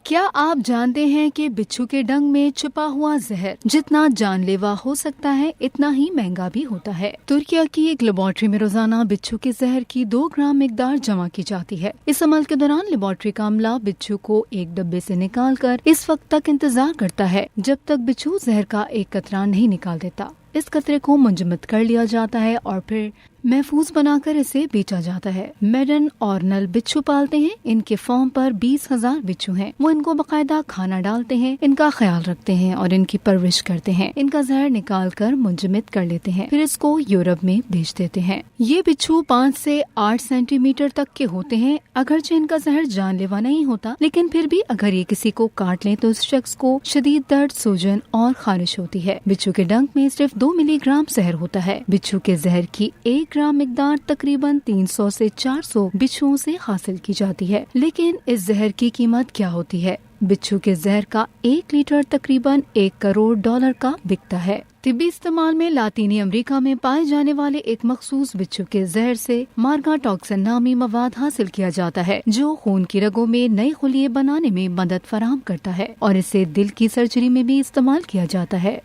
क्या आप जानते हैं कि बिच्छू के डंक में छुपा हुआ जहर जितना जानलेवा हो सकता है इतना ही महंगा भी होता है। तुर्की की एक लेबोरेटरी में रोजाना बिच्छू के जहर की 2 ग्राम मिकदार जमा की जाती है। इस अमल के दौरान लेबोरेटरी का अमला बिच्छू को एक डब्बे से निकालकर इस वक्त तक इंतजार करता है जब तक बिच्छू जहर का एक कतरा नहीं निकाल देता। इस कतरे को मुंजमद कर लिया जाता है और फिर महफूज बनाकर इसे बेचा जाता है। मैडन और नल बिच्छू पालते हैं। इनके फार्म पर 20,000 बिच्छू हैं। वो इनको बाकायदा खाना डालते हैं, इनका ख्याल रखते हैं और इनकी परवरिश करते हैं। इनका जहर निकाल कर मुंजमद कर लेते हैं, फिर इसको यूरोप में भेज देते हैं। ये बिच्छू 5 से 8 सेंटीमीटर तक के होते हैं। अगरचे इनका जहर जानलेवा नहीं होता, लेकिन फिर भी अगर ये किसी को काट ले तो उस शख्स को शदीद दर्द, सूजन और खारिश होती है। बिच्छू के डंक में सिर्फ 2 मिलीग्राम जहर होता है। बिच्छू के जहर की 1 ग्राम मिकदार तकरीबन 300 से 400 बिच्छुओं से हासिल की जाती है। लेकिन इस जहर की कीमत क्या होती है? बिच्छू के जहर का 1 लीटर तकरीबन $1 करोड़ का बिकता है। तिब्बी इस्तेमाल में लातीनी अमेरिका में पाए जाने वाले एक मखसूस बिच्छू के जहर से मार्गा टॉक्सिन नामी मवाद हासिल किया जाता है, जो खून की रगों में नए खुलिये बनाने में मदद फराहम करता है और इसे दिल की सर्जरी में भी इस्तेमाल किया जाता है।